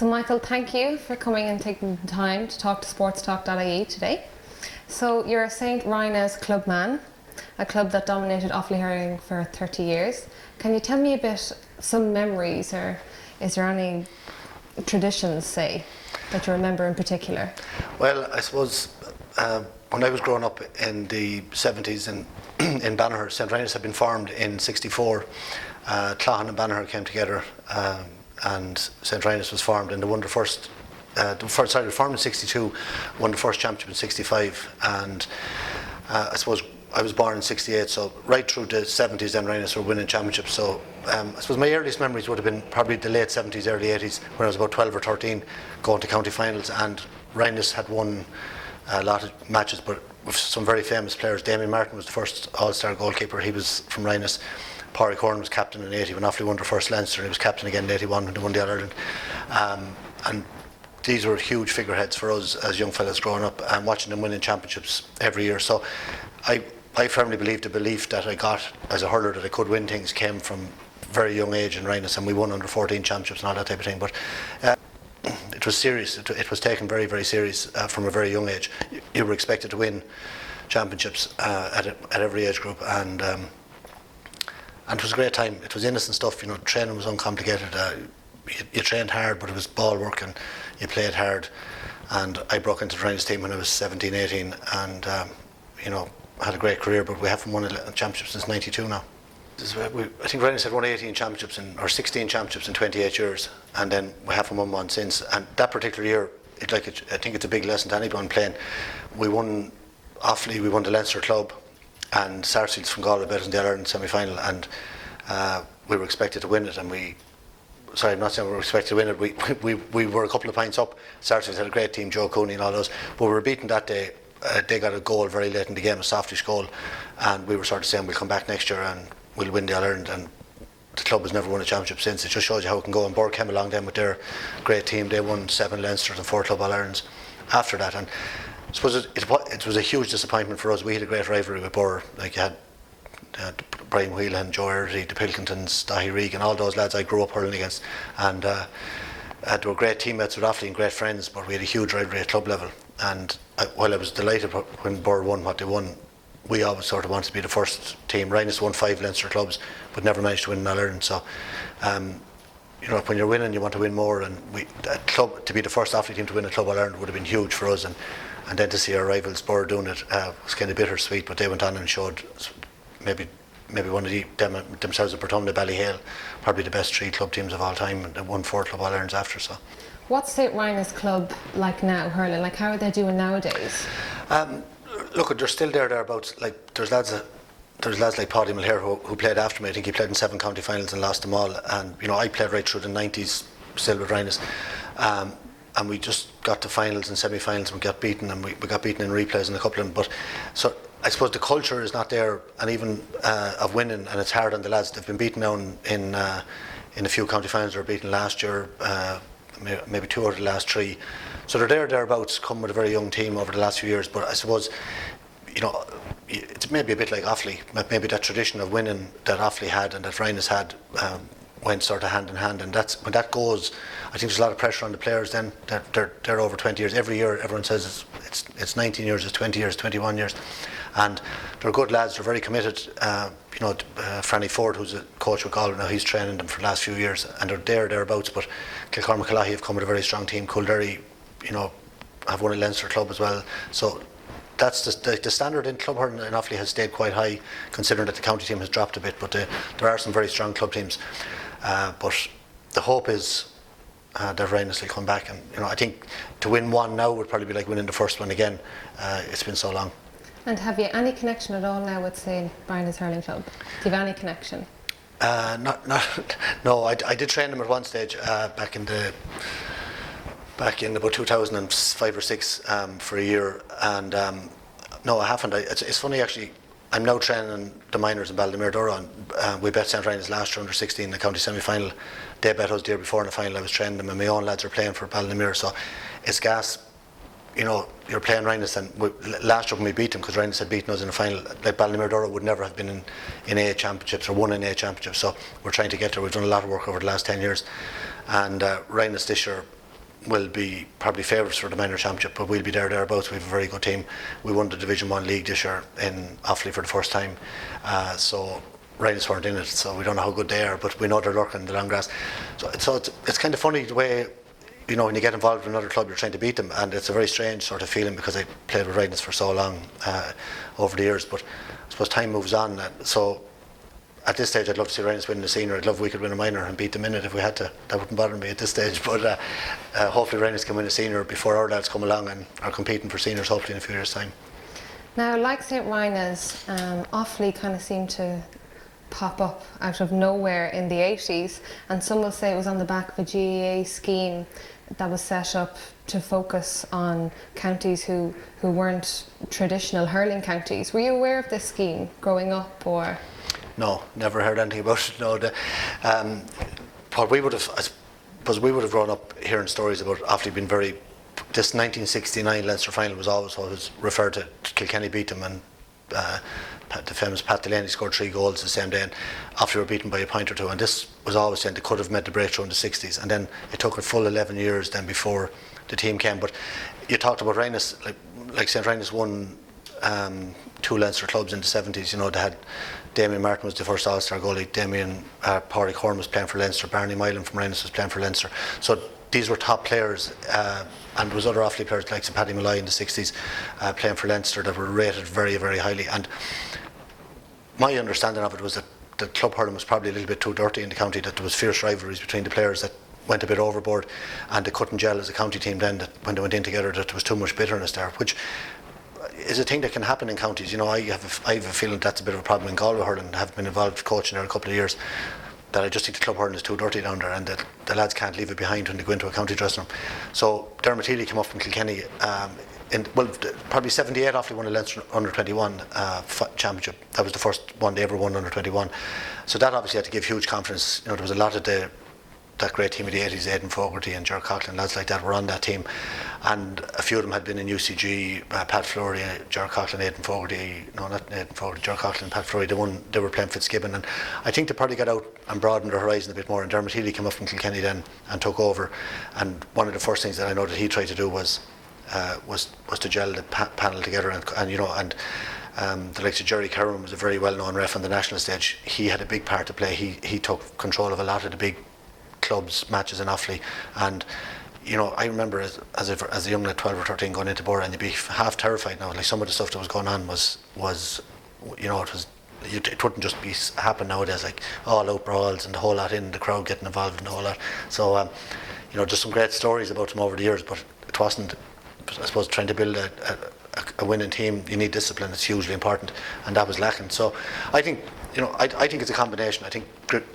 So Michael, thank you for coming and taking the time to talk to Sportstalk.ie today. So you're a St. Rina's clubman, a club that dominated Offaly Hurling for 30 years. Can you tell me a bit, some memories, or is there any traditions, say, that you remember in particular? Well, I suppose when I was growing up in the 70s in Banagher, St. Rina's had been formed in '64. Claughan and Banagher came together and St. Rina's was formed, and they won the first, formed in '62, won the first championship in '65, and I suppose I was born in '68, so right through the 70s then Rina's were winning championships. So I suppose my earliest memories would have been probably the late 70s, early 80s, when I was about 12 or 13, going to county finals, and Rina's had won a lot of matches, but with some very famous players. Damien Martin was the first all-star goalkeeper, he was from Rina's. Pádraig Corn was captain in '80 when Offaly won their first Leinster, and he was captain again in '81 when they won the All-Ireland. And these were huge figureheads for us as young fellas growing up and watching them winning championships every year. So I firmly believe the belief that I got as a hurler that I could win things came from a very young age in Rina's, and we won under 14 championships and all that type of thing. But it was serious, it was taken very, very serious from a very young age. You were expected to win championships at every age group, and it was a great time. It was innocent stuff, you know. Training was uncomplicated. You trained hard, but it was ball work, and you played hard. And I broke into the Rina's team when I was 17, 18, and you know, had a great career. But we haven't won a championship since '92 now. I think Rina's had won 18 championships or 16 championships in 28 years, and then we haven't won one since. And that particular year, I think it's a big lesson to anyone playing. We won Offaly, we won the Leinster Club, and Sarsfields from Galway beat us in the All-Ireland semi-final, and we were expected to win it, and I'm not saying we were expected to win it, we were a couple of points up. Sarsfields had a great team, Joe Cooney and all those, but we were beaten that day. They got a goal very late in the game, a softish goal, and we were sort of saying we'll come back next year and we'll win the All-Ireland, and the club has never won a championship since. It just shows you how it can go, and Burke came along then with their great team. They won 7 Leinsters and 4 Club All-Irelands after that, and I suppose it was a huge disappointment for us. We had a great rivalry with Burr. Like, you had Brian Whelan, Joe Earty, the Pilkingtons, Dahi Regan, all those lads I grew up hurling against, and they were great teammates with Offaly and great friends, but we had a huge rivalry at club level. And while I was delighted when Burr won what they won, we always sort of wanted to be the first team. Rina's won 5 Leinster clubs, but never managed to win an All-Ireland. So you know, when you're winning, you want to win more, and to be the first Offaly team to win a Club All-Ireland would have been huge for us, and then to see our rivals Burr doing it was kind of bittersweet. But they went on and showed maybe one of them themselves, Portumna, Ballyhale, probably the best 3 club teams of all time, and they won 4 Club All-Irelands after. So What's St. Rina's club like now, hurling? Like, how are they doing nowadays? Look, they're still thereabouts. Like, there's lads like Paddy Mulher who played after me. I think he played in 7 county finals and lost them all. And you know, I played right through the '90s still with Rina's, and we just got to finals and semi-finals and we got beaten, and we got beaten in replays in a couple of them. But so I suppose the culture is not there, and even of winning, and it's hard on the lads. They've been beaten now in a few county finals. They were beaten last year, maybe 2 out of the last 3. So they're thereabouts, come with a very young team over the last few years. But I suppose, you know, it's maybe a bit like Offaly. Maybe that tradition of winning that Offaly had and that Rina's had went sort of hand in hand, and when that goes, I think there's a lot of pressure on the players then. They're over 20 years. Every year everyone says it's 19 years, it's 20 years, 21 years. And they're good lads, they're very committed. You know, Franny Ford, who's a coach with Galway now, he's training them for the last few years, and they're thereabouts. But Kilcormac Callaghy have come with a very strong team. Kildare, you know, have won a Leinster club as well. So that's the standard in club hurling in Offaly has stayed quite high, considering that the county team has dropped a bit. But there are some very strong club teams. But the hope is that Rina's will come back, and you know, I think to win one now would probably be like winning the first one again. It's been so long. And have you any connection at all now with St. Rina's Hurling Club? Do you have any connection? No, I did train them at one stage back in about 2005 or 6 for a year, and no, I haven't. It's funny actually. I'm now training the minors in Ballymere, and we bet St. Rina's last year under 16 in the county semi-final. They bet us the year before in the final. I was training them, and my own lads are playing for Ballymere, so it's gas. You know, you're playing Rina's, and last year when we beat them, because Rina's had beaten us in the final, like Ballymere would never have been in A championships or won an A championship. So we're trying to get there. We've done a lot of work over the last 10 years, and Rina's this year will be probably favourites for the minor championship, but we'll be thereabouts. We have a very good team. We won the Division 1 league this year in Offaly for the first time. So Rhinos weren't in it, so we don't know how good they are, but we know they're lurking in the long grass. So it's kind of funny the way, you know, when you get involved in another club, you're trying to beat them, and it's a very strange sort of feeling because I played with Rhinos for so long over the years. But I suppose time moves on, so at this stage I'd love to see Rhinos win the senior. I'd love we could win a minor and beat them in it if we had to. That wouldn't bother me at this stage, but hopefully Rhinos can win a senior before our lads come along and are competing for seniors hopefully in a few years' time. Now, like St. Rhinos, Offaly kind of seemed to pop up out of nowhere in the 80s, and some will say it was on the back of a GAA scheme that was set up to focus on counties who weren't traditional hurling counties. Were you aware of this scheme growing up, or? No, never heard anything about it. No, what we would have, I suppose we would have grown up hearing stories about Offaly being very. This 1969 Leinster final was always what was referred to. Kilkenny beat them, and the famous Pat Delaney scored 3 goals the same day, and Offaly were beaten by a point or two. And this was always saying they could have made the breakthrough in the 60s, and then it took a full 11 years then before the team came. But you talked about Rhinos, like St. Rhinos won 2 Leinster clubs in the 70s. You know, they had Damien Martin was the first All-Star goalie. Pádraig Horn was playing for Leinster. Barney Milan from Rhinos was playing for Leinster. So these were top players, and there was other Offaly players like Paddy Malloy in the 60s playing for Leinster that were rated very, very highly. And my understanding of it was that the club hurling was probably a little bit too dirty in the county, that there was fierce rivalries between the players that went a bit overboard, and they couldn't gel as a county team then, that when they went in together that there was too much bitterness there, which is a thing that can happen in counties. You know, I have a feeling that's a bit of a problem in Galway hurling. I have been involved coaching there a couple of years, that I just think the club hurling is too dirty down there, and that the lads can't leave it behind when they go into a county dressing room. So Dermot Healy came up from Kilkenny probably 78 Offaly won the Leinster under 21 championship. That was the first one they ever won under 21. So that obviously had to give huge confidence. You know, there was a lot of that great team of the 80s, Aidan Fogarty and Ger Coughlin, lads like that were on that team, and a few of them had been in UCG. Pat Fleury, Ger Coughlin, Aidan Fogarty, no, not Aidan Fogarty, Ger Coughlin, Pat Fleury, they were playing Fitzgibbon, and I think they probably got out and broadened their horizon a bit more. And Dermot Healy came up from Kilkenny then and took over, and one of the first things that I know that he tried to do was to gel the panel together, and you know, and the likes of Jerry Cowan was a very well-known ref on the national stage. He had a big part to play. He took control of a lot of the big clubs matches in Offaly, and you know, I remember as a young lad, 12 or 13, going into Bora, and you'd be half terrified now. Like, some of the stuff that was going on was you know, it wouldn't just be happen nowadays, like all out brawls and the whole lot in the crowd getting involved in the whole lot. So you know, just some great stories about them over the years, but it wasn't, I suppose, trying to build a winning team. You need discipline. It's hugely important, and that was lacking. So I think, you know, I think it's a combination. I think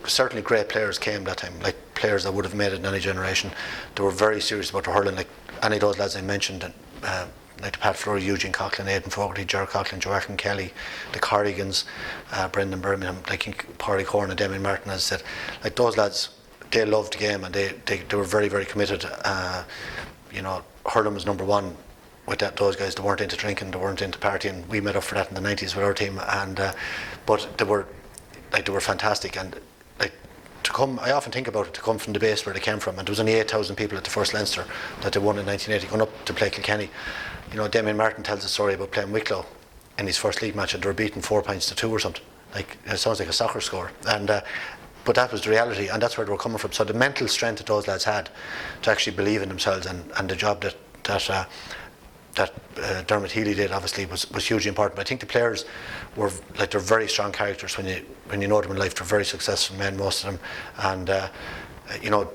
certainly great players came that time, like players that would have made it in any generation. They were very serious about their hurling, like any of those lads I mentioned, like Pat Fleury, Eugene Coughlin, Aidan Fogarty, Ger Coughlin, Joachim Kelly, the Corrigans, Brendan Birmingham, like Pádraig Horn and Damien Martin, as I said. Like, those lads, they loved the game, and they were very, very committed. You know, hurling was number one with those guys. They weren't into drinking, they weren't into partying. We made up for that in the 90s with our team, and but they were fantastic. And like, to come, I often think about it, to come from the base where they came from, and there was only 8,000 people at the first Leinster that they won in 1980, going up to play Kilkenny. You know, Damien Martin tells a story about playing Wicklow in his first league match, and they were beaten 4-2 or something. Like, it sounds like a soccer score, and but that was the reality, and that's where they were coming from. So the mental strength that those lads had to actually believe in themselves, and the job that Dermot Healy did, obviously, was hugely important. But I think the players were, like, they're very strong characters when you know them in life. They're very successful men, most of them, and you know,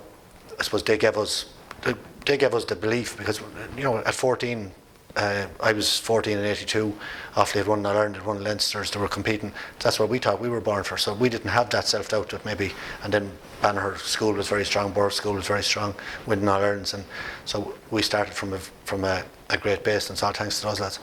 I suppose they gave us the belief, because, you know, at 14, I was 14 in 82. Offaly had won All-Ireland, had won Leinsters. They were competing. That's what we thought we were born for. So we didn't have that self-doubt that maybe. And then Banagher School was very strong. Bork School was very strong, winning All-Irelands, and so we started from a great base, and it's all thanks to those lads.